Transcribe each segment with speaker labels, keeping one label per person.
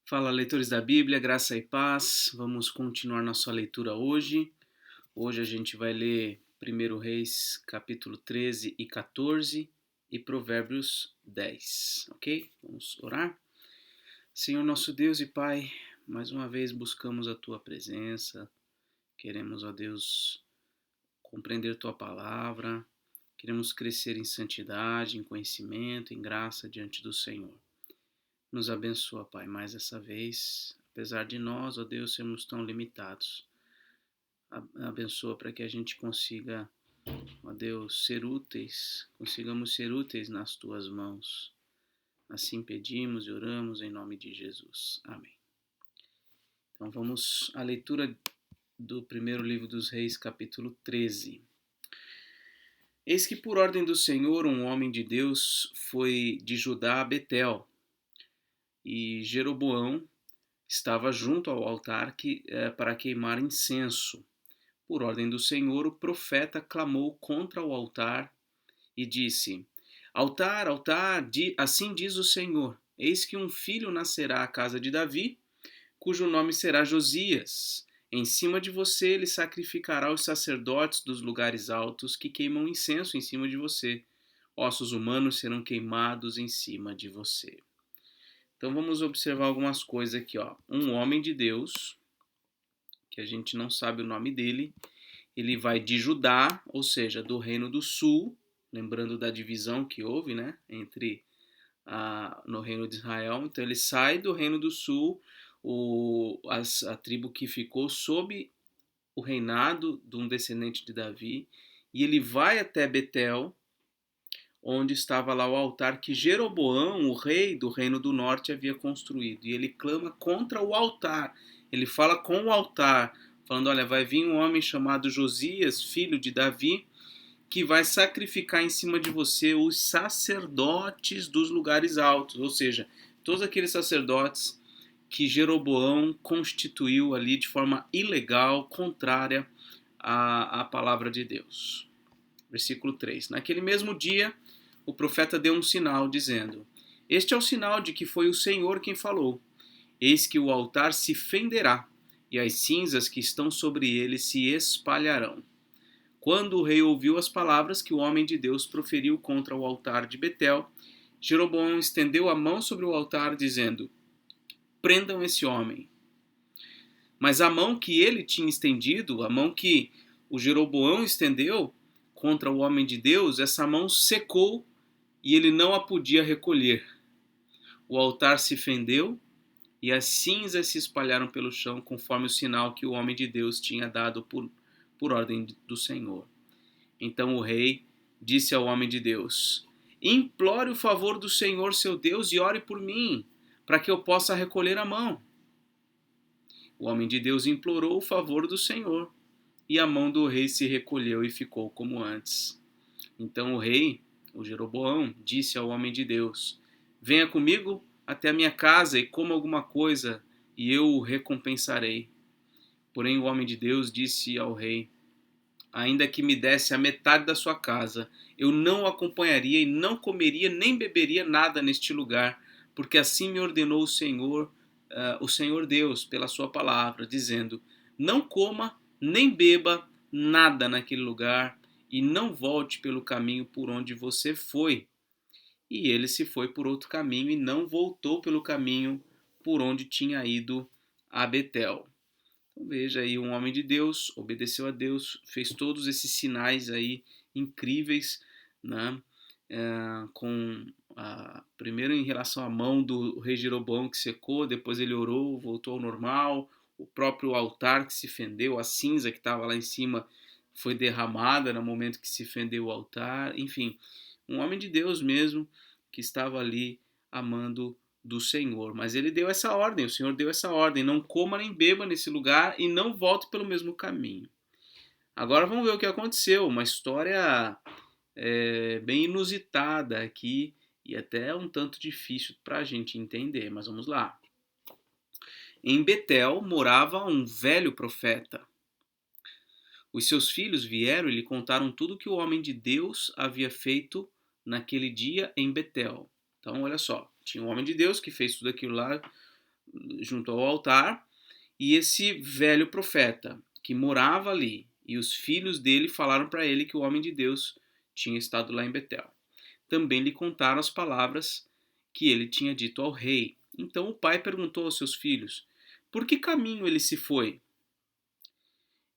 Speaker 1: Fala, leitores da Bíblia, graça e paz. Vamos continuar nossa leitura hoje. Hoje a gente vai ler 1 Reis, capítulo 13 e 14 e Provérbios 10, ok? Vamos orar? Senhor nosso Deus e Pai, mais uma vez buscamos a Tua presença. Queremos, ó Deus, compreender Tua palavra. Queremos crescer em santidade, em conhecimento, em graça diante do Senhor. Nos abençoa, Pai, mais essa vez, apesar de nós, ó Deus, sermos tão limitados. Abençoa para que a gente consiga, ó Deus, consigamos ser úteis nas Tuas mãos. Assim pedimos e oramos em nome de Jesus. Amém. Então vamos à leitura do primeiro livro dos Reis, capítulo 13. Eis que por ordem do Senhor, um homem de Deus foi de Judá a Betel, e Jeroboão estava junto ao altar para queimar incenso. Por ordem do Senhor, o profeta clamou contra o altar e disse: Altar, altar, assim diz o Senhor: Eis que um filho nascerá à casa de Davi, cujo nome será Josias. Em cima de você ele sacrificará os sacerdotes dos lugares altos que queimam incenso em cima de você. Ossos humanos serão queimados em cima de você. Então vamos observar algumas coisas aqui, ó. Um homem de Deus, que a gente não sabe o nome dele, ele vai de Judá, ou seja, do reino do sul, lembrando da divisão que houve, né, no reino de Israel. Então ele sai do reino do sul, a tribo que ficou sob o reinado de um descendente de Davi, e ele vai até Betel, onde estava lá o altar que Jeroboão, o rei do reino do norte, havia construído. E ele clama contra o altar. Ele fala com o altar, falando: olha, vai vir um homem chamado Josias, filho de Davi, que vai sacrificar em cima de você os sacerdotes dos lugares altos. Ou seja, todos aqueles sacerdotes que Jeroboão constituiu ali de forma ilegal, contrária à palavra de Deus. Versículo 3. Naquele mesmo dia, o profeta deu um sinal, dizendo: Este é o sinal de que foi o Senhor quem falou. Eis que o altar se fenderá, e as cinzas que estão sobre ele se espalharão. Quando o rei ouviu as palavras que o homem de Deus proferiu contra o altar de Betel, Jeroboão estendeu a mão sobre o altar, dizendo: Prendam esse homem. Mas a mão que ele tinha estendido, a mão que o Jeroboão estendeu contra o homem de Deus, essa mão secou e ele não a podia recolher. O altar se fendeu e as cinzas se espalharam pelo chão, conforme o sinal que o homem de Deus tinha dado por ordem do Senhor. Então o rei disse ao homem de Deus: Implore o favor do Senhor seu Deus e ore por mim, para que eu possa recolher a mão. O homem de Deus implorou o favor do Senhor, e a mão do rei se recolheu e ficou como antes. Então o rei, o Jeroboão, disse ao homem de Deus: Venha comigo até a minha casa e coma alguma coisa, e eu o recompensarei. Porém o homem de Deus disse ao rei: Ainda que me desse a metade da sua casa, eu não o acompanharia e não comeria nem beberia nada neste lugar, porque assim me ordenou o Senhor Deus, pela sua palavra, dizendo: Não coma nem beba nada naquele lugar, e não volte pelo caminho por onde você foi. E ele se foi por outro caminho e não voltou pelo caminho por onde tinha ido a Betel. Então veja aí, um homem de Deus obedeceu a Deus, fez todos esses sinais aí incríveis, né? Primeiro em relação à mão do rei Jeroboão que secou, depois ele orou, voltou ao normal, o próprio altar que se fendeu, a cinza que estava lá em cima foi derramada no momento que se fendeu o altar, enfim, um homem de Deus mesmo que estava ali amando do Senhor, mas ele deu essa ordem, o Senhor deu essa ordem: não coma nem beba nesse lugar e não volte pelo mesmo caminho. Agora vamos ver o que aconteceu, uma história bem inusitada aqui e até um tanto difícil para a gente entender, mas vamos lá. Em Betel morava um velho profeta. Os seus filhos vieram e lhe contaram tudo que o homem de Deus havia feito naquele dia em Betel. Então, olha só, tinha um homem de Deus que fez tudo aquilo lá, junto ao altar, e esse velho profeta que morava ali e os filhos dele falaram para ele que o homem de Deus tinha estado lá em Betel. Também lhe contaram as palavras que ele tinha dito ao rei. Então o pai perguntou aos seus filhos: por que caminho ele se foi?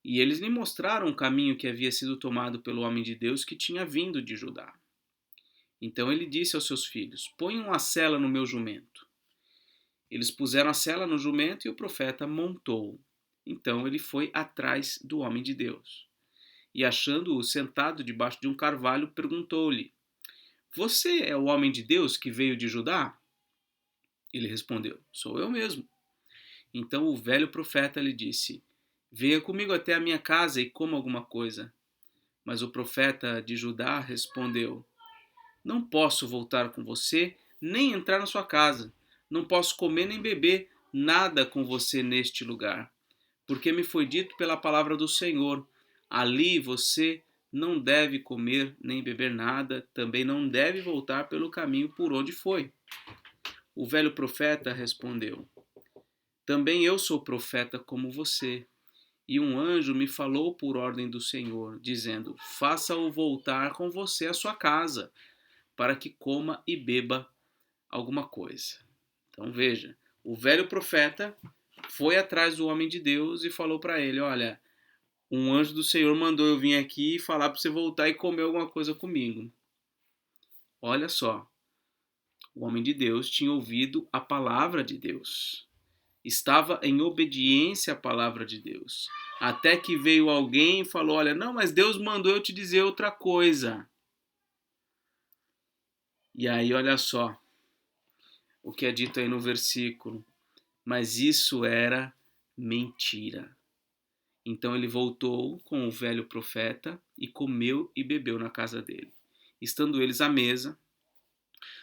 Speaker 1: E eles lhe mostraram o caminho que havia sido tomado pelo homem de Deus que tinha vindo de Judá. Então ele disse aos seus filhos: ponham a sela no meu jumento. Eles puseram a sela no jumento e o profeta montou. Então ele foi atrás do homem de Deus. E achando-o sentado debaixo de um carvalho, perguntou-lhe: você é o homem de Deus que veio de Judá? Ele respondeu: sou eu mesmo. Então o velho profeta lhe disse: venha comigo até a minha casa e coma alguma coisa. Mas o profeta de Judá respondeu: não posso voltar com você, nem entrar na sua casa. Não posso comer nem beber nada com você neste lugar. Porque me foi dito pela palavra do Senhor: ali você não deve comer nem beber nada, também não deve voltar pelo caminho por onde foi. O velho profeta respondeu: também eu sou profeta como você. E um anjo me falou por ordem do Senhor, dizendo: faça-o voltar com você à sua casa, para que coma e beba alguma coisa. Então veja, o velho profeta foi atrás do homem de Deus e falou para ele: olha, um anjo do Senhor mandou eu vir aqui e falar para você voltar e comer alguma coisa comigo. Olha só, o homem de Deus tinha ouvido a palavra de Deus. Estava em obediência à palavra de Deus. Até que veio alguém e falou: olha, não, mas Deus mandou eu te dizer outra coisa. E aí, olha só o que é dito aí no versículo. Mas isso era mentira. Então ele voltou com o velho profeta e comeu e bebeu na casa dele. Estando eles à mesa,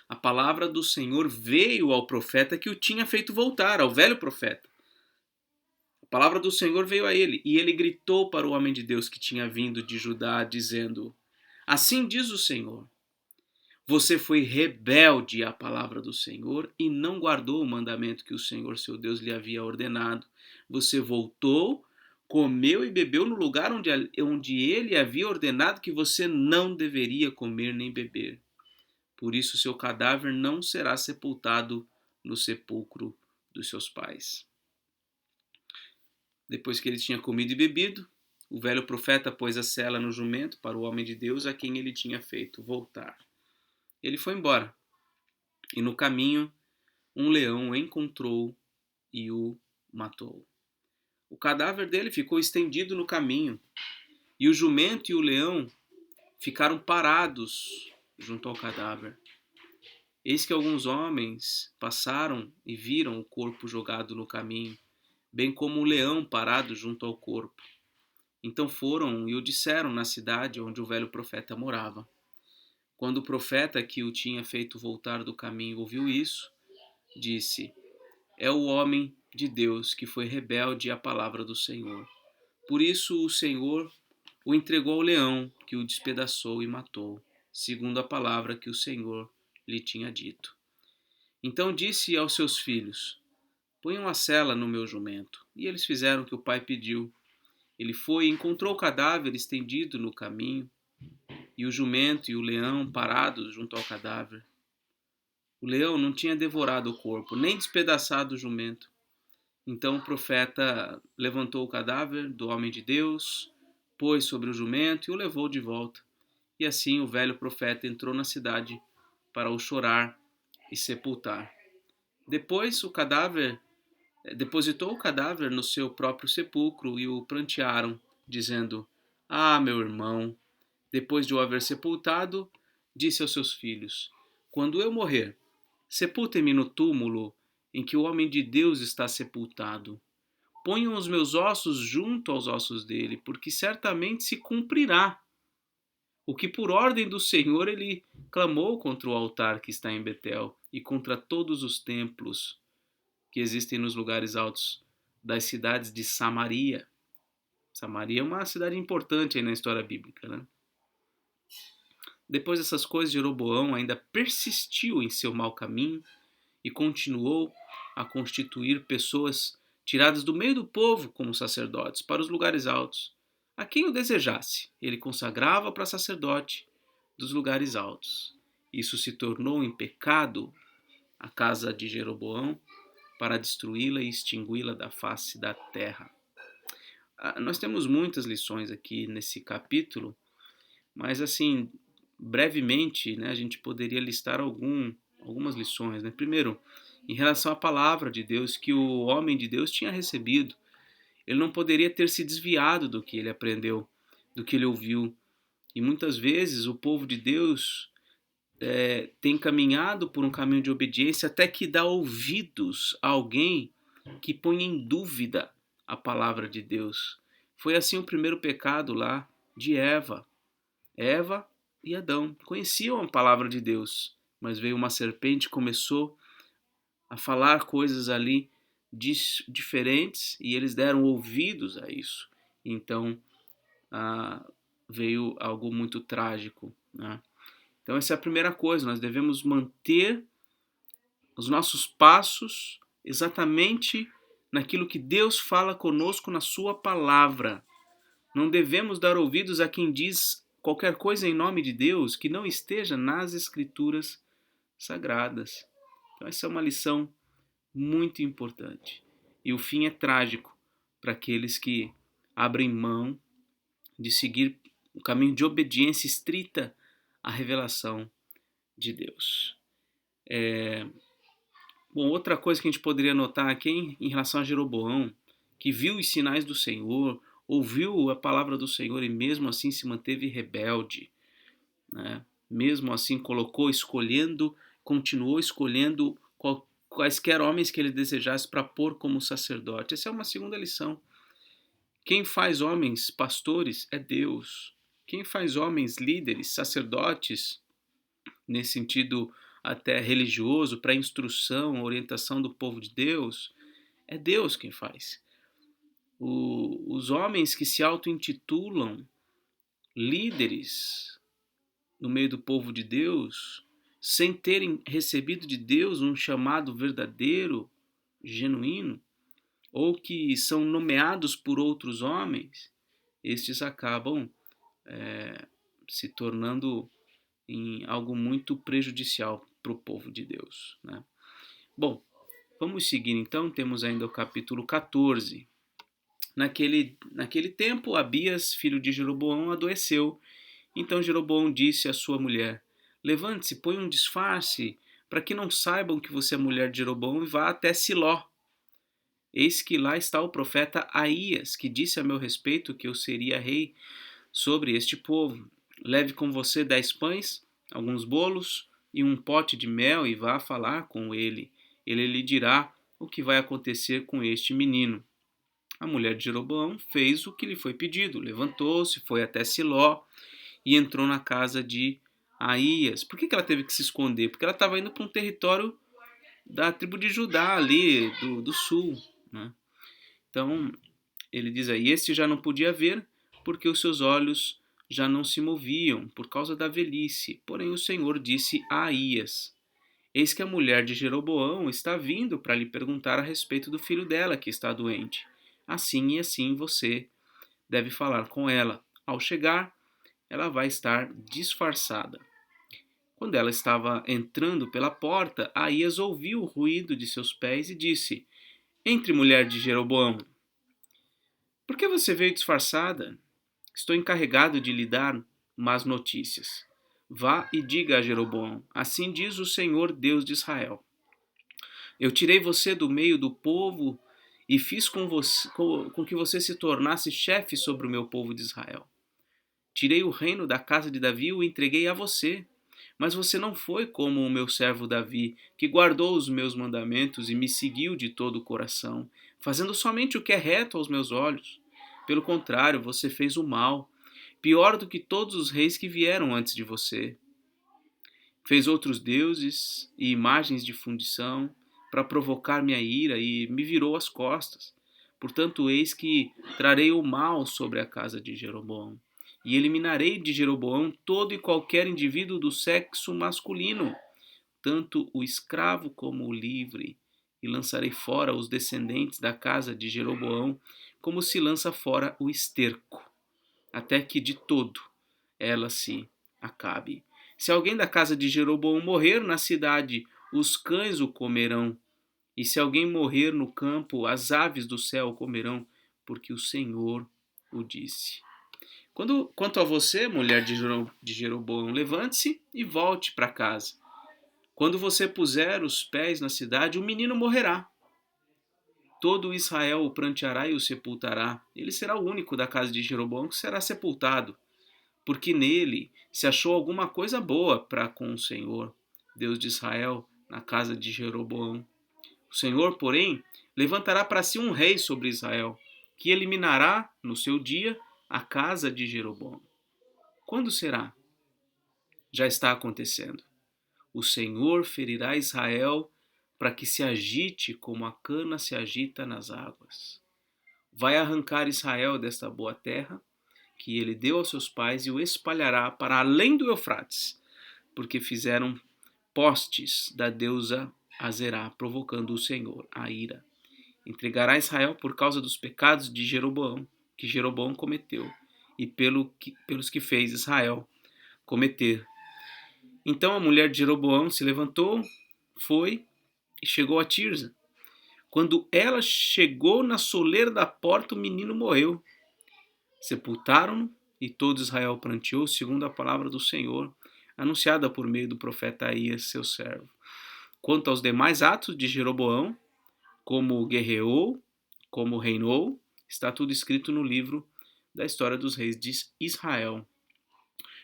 Speaker 1: a palavra do Senhor veio ao profeta que o tinha feito voltar, ao velho profeta. A palavra do Senhor veio a ele, e ele gritou para o homem de Deus que tinha vindo de Judá, dizendo: assim diz o Senhor, você foi rebelde à palavra do Senhor e não guardou o mandamento que o Senhor seu Deus lhe havia ordenado. Você voltou, comeu e bebeu no lugar onde ele havia ordenado que você não deveria comer nem beber. Por isso seu cadáver não será sepultado no sepulcro dos seus pais. Depois que ele tinha comido e bebido, o velho profeta pôs a sela no jumento para o homem de Deus a quem ele tinha feito voltar. Ele foi embora, e no caminho um leão o encontrou e o matou. O cadáver dele ficou estendido no caminho, e o jumento e o leão ficaram parados junto ao cadáver. Eis que alguns homens passaram e viram o corpo jogado no caminho, bem como o leão parado junto ao corpo. Então foram e o disseram na cidade onde o velho profeta morava. Quando o profeta que o tinha feito voltar do caminho ouviu isso, disse: é o homem de Deus que foi rebelde à palavra do Senhor. Por isso o Senhor o entregou ao leão, que o despedaçou e matou, segundo a palavra que o Senhor lhe tinha dito. Então disse aos seus filhos: ponham a sela no meu jumento. E eles fizeram o que o pai pediu. Ele foi e encontrou o cadáver estendido no caminho, e o jumento e o leão parados junto ao cadáver. O leão não tinha devorado o corpo, nem despedaçado o jumento. Então o profeta levantou o cadáver do homem de Deus, pôs sobre o jumento e o levou de volta. E assim o velho profeta entrou na cidade para o chorar e sepultar. Depois o cadáver depositou o cadáver no seu próprio sepulcro e o prantearam, dizendo: ah, meu irmão. Depois de o haver sepultado, disse aos seus filhos: quando eu morrer, sepultem-me no túmulo em que o homem de Deus está sepultado. Ponham os meus ossos junto aos ossos dele, porque certamente se cumprirá o que por ordem do Senhor ele clamou contra o altar que está em Betel e contra todos os templos que existem nos lugares altos das cidades de Samaria. Samaria é uma cidade importante aí na história bíblica, né? Depois dessas coisas, Jeroboão ainda persistiu em seu mau caminho e continuou a constituir pessoas tiradas do meio do povo como sacerdotes para os lugares altos. A quem o desejasse, ele consagrava para sacerdote dos lugares altos. Isso se tornou em pecado a casa de Jeroboão para destruí-la e extingui-la da face da terra. Nós temos muitas lições aqui nesse capítulo, mas assim, brevemente, né, a gente poderia listar algumas lições. Né? Primeiro, em relação à palavra de Deus que o homem de Deus tinha recebido, ele não poderia ter se desviado do que ele aprendeu, do que ele ouviu. E muitas vezes o povo de Deus tem caminhado por um caminho de obediência até que dá ouvidos a alguém que põe em dúvida a palavra de Deus. Foi assim o primeiro pecado lá de Eva. Eva e Adão conheciam a palavra de Deus, mas veio uma serpente e começou a falar coisas ali diferentes e eles deram ouvidos a isso. Então veio algo muito trágico, né? Então essa é a primeira coisa, nós devemos manter os nossos passos exatamente naquilo que Deus fala conosco na sua palavra. Não devemos dar ouvidos a quem diz qualquer coisa em nome de Deus que não esteja nas Escrituras sagradas. Então essa é uma lição muito importante. E o fim é trágico para aqueles que abrem mão de seguir um caminho de obediência estrita à revelação de Deus. Bom, outra coisa que a gente poderia notar aqui em relação a Jeroboão, que viu os sinais do Senhor, ouviu a palavra do Senhor e mesmo assim se manteve rebelde, né? Mesmo assim continuou escolhendo quaisquer homens que ele desejasse para pôr como sacerdote. Essa é uma segunda lição. Quem faz homens pastores é Deus. Quem faz homens líderes, sacerdotes, nesse sentido até religioso, para instrução, orientação do povo de Deus, é Deus quem faz. Os homens que se auto-intitulam líderes no meio do povo de Deus, sem terem recebido de Deus um chamado verdadeiro, genuíno, ou que são nomeados por outros homens, estes acabam se tornando em algo muito prejudicial para o povo de Deus, né? Bom, vamos seguir então, temos ainda o capítulo 14. Naquele tempo, Abias, filho de Jeroboão, adoeceu. Então Jeroboão disse à sua mulher: levante-se, põe um disfarce, para que não saibam que você é mulher de Jeroboão e vá até Siló. Eis que lá está o profeta Aías, que disse a meu respeito que eu seria rei sobre este povo. Leve com você 10 pães, alguns bolos e um pote de mel e vá falar com ele. Ele lhe dirá o que vai acontecer com este menino. A mulher de Jeroboão fez o que lhe foi pedido. Levantou-se, foi até Siló e entrou na casa de Aías. Por que ela teve que se esconder? Porque ela estava indo para um território da tribo de Judá ali, do sul, né? Então, ele diz aí, este já não podia ver, porque os seus olhos já não se moviam, por causa da velhice. Porém o Senhor disse a Aías: eis que a mulher de Jeroboão está vindo para lhe perguntar a respeito do filho dela, que está doente. Assim e assim você deve falar com ela. Ao chegar, ela vai estar disfarçada. Quando ela estava entrando pela porta, Aías ouviu o ruído de seus pés e disse: entre, mulher de Jeroboão, por que você veio disfarçada? Estou encarregado de lhe dar más notícias. Vá e diga a Jeroboão: assim diz o Senhor Deus de Israel: eu tirei você do meio do povo e fiz com que você se tornasse chefe sobre o meu povo de Israel. Tirei o reino da casa de Davi e o entreguei a você. Mas você não foi como o meu servo Davi, que guardou os meus mandamentos e me seguiu de todo o coração, fazendo somente o que é reto aos meus olhos. Pelo contrário, você fez o mal, pior do que todos os reis que vieram antes de você. Fez outros deuses e imagens de fundição para provocar minha ira e me virou as costas. Portanto, eis que trarei o mal sobre a casa de Jeroboão e eliminarei de Jeroboão todo e qualquer indivíduo do sexo masculino, tanto o escravo como o livre, e lançarei fora os descendentes da casa de Jeroboão, como se lança fora o esterco, até que de todo ela se acabe. Se alguém da casa de Jeroboão morrer na cidade, os cães o comerão, e se alguém morrer no campo, as aves do céu o comerão, porque o Senhor o disse. Quanto a você, mulher de Jeroboão, levante-se e volte para casa. Quando você puser os pés na cidade, o menino morrerá. Todo Israel o pranteará e o sepultará. Ele será o único da casa de Jeroboão que será sepultado, porque nele se achou alguma coisa boa para com o Senhor, Deus de Israel, na casa de Jeroboão. O Senhor, porém, levantará para si um rei sobre Israel, que eliminará, no seu dia, a casa de Jeroboão. Quando será? Já está acontecendo. O Senhor ferirá Israel para que se agite como a cana se agita nas águas. Vai arrancar Israel desta boa terra que ele deu aos seus pais e o espalhará para além do Eufrates, porque fizeram postes da deusa Azerá, provocando o Senhor a ira. Entregará Israel por causa dos pecados de Jeroboão, que Jeroboão cometeu, e pelos que fez Israel cometer. Então a mulher de Jeroboão se levantou, foi e chegou a Tirza. Quando ela chegou na soleira da porta, o menino morreu. Sepultaram-no e todo Israel pranteou, segundo a palavra do Senhor, anunciada por meio do profeta Aías, seu servo. Quanto aos demais atos de Jeroboão, como guerreou, como reinou, está tudo escrito no livro da história dos reis de Israel.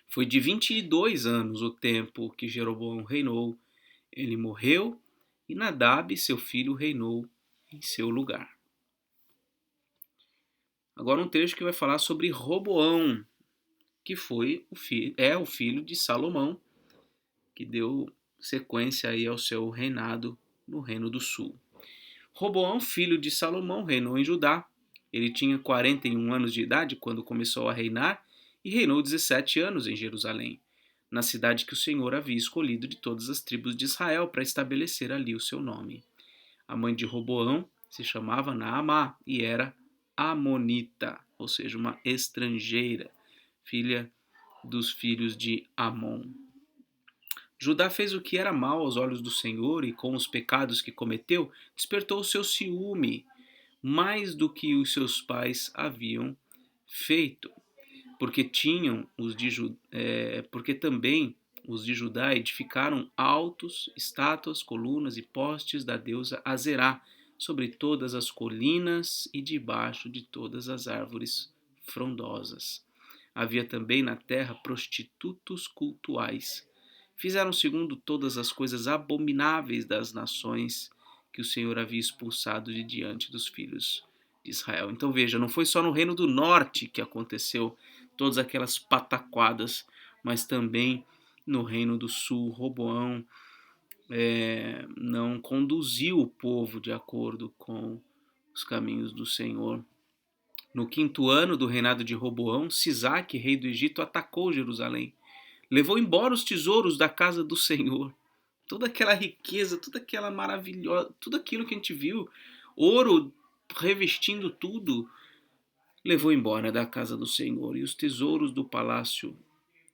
Speaker 1: Foi de 22 anos o tempo que Jeroboão reinou. Ele morreu e Nadab, seu filho, reinou em seu lugar. Agora um trecho que vai falar sobre Roboão, que é o filho de Salomão, que deu sequência aí ao seu reinado no Reino do Sul. Roboão, filho de Salomão, reinou em Judá. Ele tinha 41 anos de idade quando começou a reinar e reinou 17 anos em Jerusalém, na cidade que o Senhor havia escolhido de todas as tribos de Israel para estabelecer ali o seu nome. A mãe de Roboão se chamava Naamá e era amonita, ou seja, uma estrangeira, filha dos filhos de Amon. Judá fez o que era mal aos olhos do Senhor e com os pecados que cometeu, despertou o seu ciúme, mais do que os seus pais haviam feito, porque porque também os de Judá edificaram altos, estátuas, colunas e postes da deusa Azerá sobre todas as colinas e debaixo de todas as árvores frondosas. Havia também na terra prostitutos cultuais. Fizeram segundo todas as coisas abomináveis das nações que o Senhor havia expulsado de diante dos filhos de Israel. Então veja, não foi só no Reino do Norte que aconteceu todas aquelas pataquadas, mas também no Reino do Sul. Roboão não conduziu o povo de acordo com os caminhos do Senhor. No 5º ano do reinado de Roboão, Sisaque, rei do Egito, atacou Jerusalém. Levou embora os tesouros da casa do Senhor. Toda aquela riqueza, toda aquela maravilhosa, tudo aquilo que a gente viu, ouro revestindo tudo, levou embora da casa do Senhor e os tesouros do palácio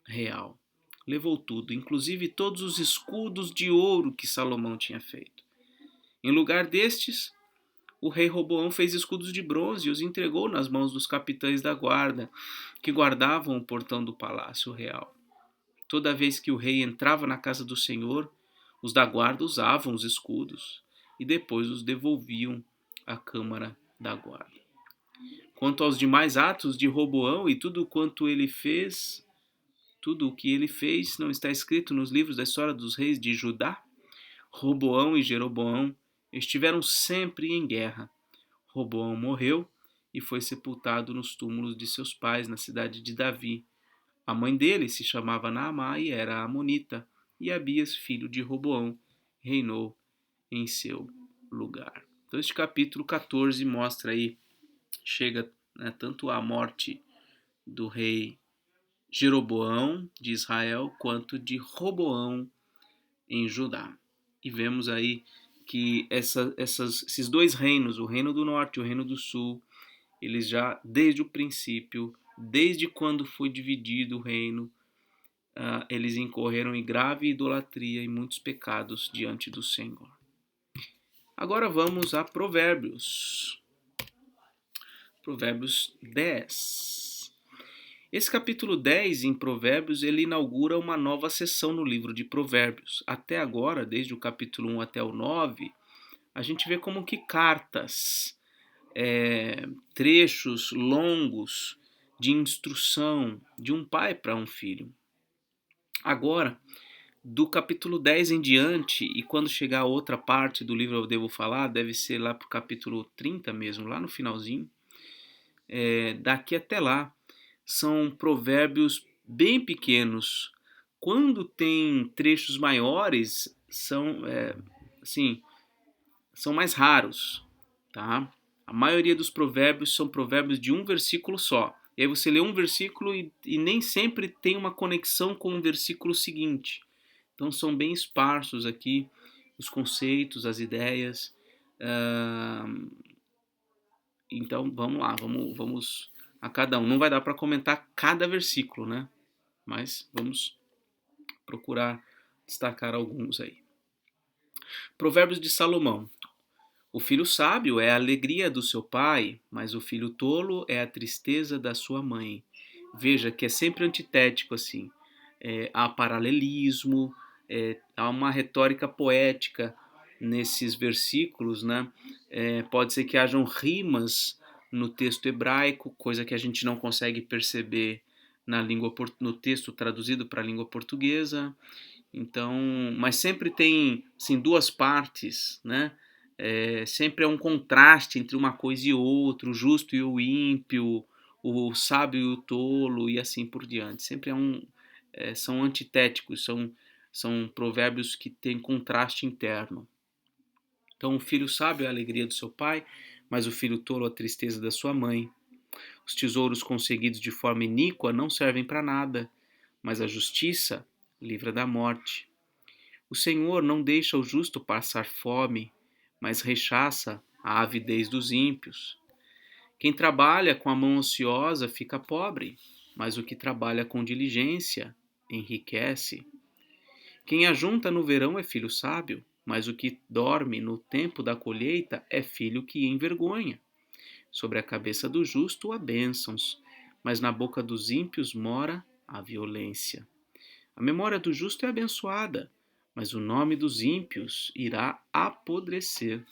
Speaker 1: real. Levou tudo, inclusive todos os escudos de ouro que Salomão tinha feito. Em lugar destes, o rei Roboão fez escudos de bronze e os entregou nas mãos dos capitães da guarda, que guardavam o portão do palácio real. Toda vez que o rei entrava na casa do Senhor, os da guarda usavam os escudos e depois os devolviam à câmara da guarda. Quanto aos demais atos de Roboão e tudo quanto ele fez, tudo o que ele fez não está escrito nos livros da história dos reis de Judá? Roboão e Jeroboão estiveram sempre em guerra. Roboão morreu e foi sepultado nos túmulos de seus pais na cidade de Davi. A mãe dele se chamava Naamá e era amonita, e Abias, filho de Roboão, reinou em seu lugar. Então este capítulo 14 mostra aí, chega tanto a morte do rei Jeroboão de Israel, quanto de Roboão em Judá. E vemos aí que esses dois reinos, o reino do norte e o reino do sul, eles já, desde o princípio, desde quando foi dividido o reino, eles incorreram em grave idolatria e muitos pecados diante do Senhor. Agora vamos a Provérbios. Provérbios 10. Esse capítulo 10 em Provérbios, ele inaugura uma nova seção no livro de Provérbios. Até agora, desde o capítulo 1 até o 9, a gente vê como que cartas, trechos longos de instrução de um pai para um filho. Agora, do capítulo 10 em diante, e quando chegar a outra parte do livro eu devo falar, deve ser lá para o capítulo 30 mesmo, lá no finalzinho, daqui até lá, são provérbios bem pequenos. Quando tem trechos maiores, são mais raros, tá? A maioria dos provérbios são provérbios de um versículo só. E aí você lê um versículo e nem sempre tem uma conexão com o versículo seguinte. Então são bem esparsos aqui os conceitos, as ideias. Então vamos lá, vamos a cada um. Não vai dar para comentar cada versículo, né? Mas vamos procurar destacar alguns aí. Provérbios de Salomão. O filho sábio é a alegria do seu pai, mas o filho tolo é a tristeza da sua mãe. Veja que é sempre antitético assim. Há paralelismo, há uma retórica poética nesses versículos, né? Pode ser que hajam rimas no texto hebraico, coisa que a gente não consegue perceber no texto traduzido para a língua portuguesa. Então, mas sempre tem assim, duas partes, né? Sempre é um contraste entre uma coisa e outra, o justo e o ímpio, o sábio e o tolo e assim por diante. Sempre são antitéticos, são provérbios que têm contraste interno. Então, o filho sábio é a alegria do seu pai, mas o filho tolo a tristeza da sua mãe. Os tesouros conseguidos de forma iníqua não servem para nada, mas a justiça livra da morte. O Senhor não deixa o justo passar fome, mas rechaça a avidez dos ímpios. Quem trabalha com a mão ociosa fica pobre, mas o que trabalha com diligência enriquece. Quem ajunta no verão é filho sábio, mas o que dorme no tempo da colheita é filho que envergonha. Sobre a cabeça do justo há bênçãos, mas na boca dos ímpios mora a violência. A memória do justo é abençoada, mas o nome dos ímpios irá apodrecer.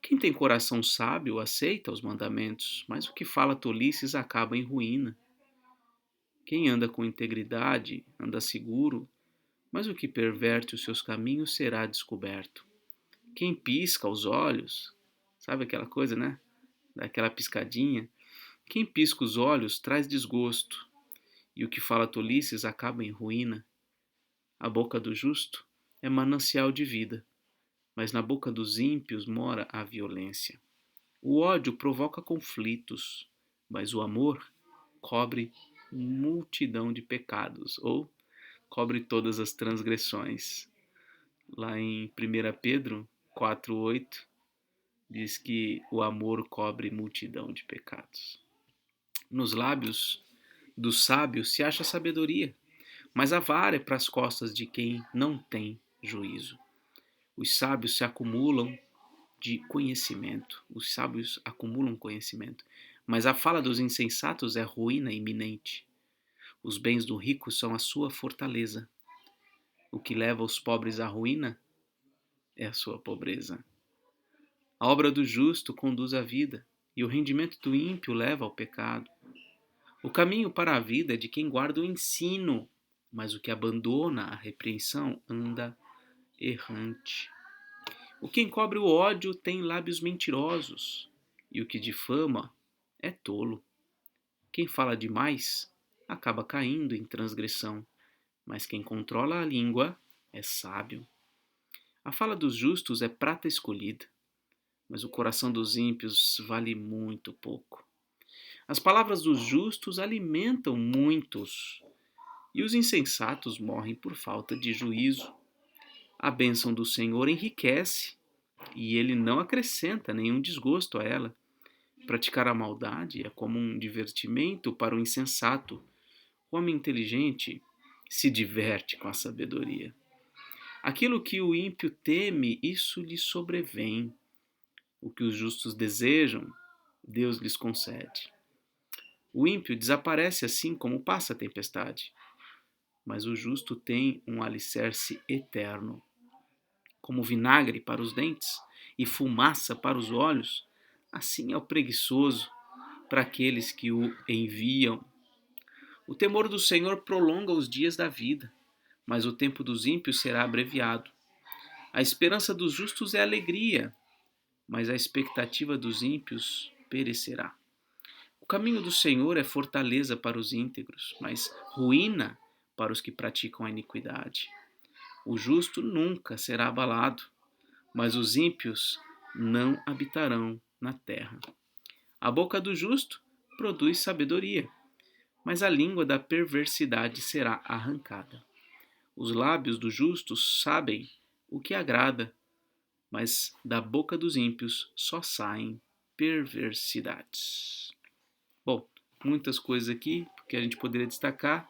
Speaker 1: Quem tem coração sábio aceita os mandamentos, mas o que fala tolices acaba em ruína. Quem anda com integridade anda seguro, mas o que perverte os seus caminhos será descoberto. Quem pisca os olhos, sabe aquela coisa, né? Daquela piscadinha. Quem pisca os olhos traz desgosto, e o que fala tolices acaba em ruína. A boca do justo é manancial de vida, mas na boca dos ímpios mora a violência. O ódio provoca conflitos, mas o amor cobre multidão de pecados, ou cobre todas as transgressões. Lá em 1 Pedro 4,8 diz que o amor cobre multidão de pecados. Nos lábios do sábio se acha sabedoria, mas a vara é para as costas de quem não tem juízo. Os sábios se acumulam de conhecimento. Os sábios acumulam conhecimento. Mas a fala dos insensatos é ruína iminente. Os bens do rico são a sua fortaleza. O que leva os pobres à ruína é a sua pobreza. A obra do justo conduz à vida, e o rendimento do ímpio leva ao pecado. O caminho para a vida é de quem guarda o ensino, mas o que abandona a repreensão anda errante. O que encobre o ódio tem lábios mentirosos, e o que difama é tolo. Quem fala demais acaba caindo em transgressão, mas quem controla a língua é sábio. A fala dos justos é prata escolhida, mas o coração dos ímpios vale muito pouco. As palavras dos justos alimentam muitos, e os insensatos morrem por falta de juízo. A bênção do Senhor enriquece, e ele não acrescenta nenhum desgosto a ela. Praticar a maldade é como um divertimento para o insensato. O homem inteligente se diverte com a sabedoria. Aquilo que o ímpio teme, isso lhe sobrevém. O que os justos desejam, Deus lhes concede. O ímpio desaparece assim como passa a tempestade, mas o justo tem um alicerce eterno. Como vinagre para os dentes e fumaça para os olhos, assim é o preguiçoso para aqueles que o enviam. O temor do Senhor prolonga os dias da vida, mas o tempo dos ímpios será abreviado. A esperança dos justos é alegria, mas a expectativa dos ímpios perecerá. O caminho do Senhor é fortaleza para os íntegros, mas ruína para os que praticam a iniquidade. O justo nunca será abalado, mas os ímpios não habitarão na terra. A boca do justo produz sabedoria, mas a língua da perversidade será arrancada. Os lábios do justo sabem o que agrada, mas da boca dos ímpios só saem perversidades. Bom, muitas coisas aqui que a gente poderia destacar,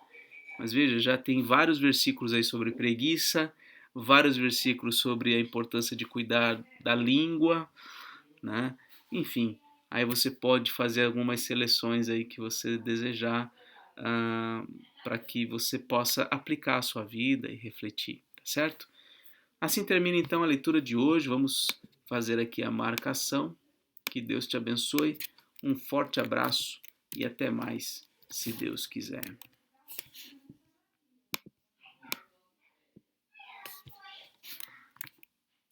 Speaker 1: mas veja, já tem vários versículos aí sobre preguiça, vários versículos sobre a importância de cuidar da língua, né? Enfim, aí você pode fazer algumas seleções aí que você desejar, para que você possa aplicar a sua vida e refletir, tá certo? Assim termina então a leitura de hoje. Vamos fazer aqui a marcação. Que Deus te abençoe. Um forte abraço e até mais, se Deus quiser.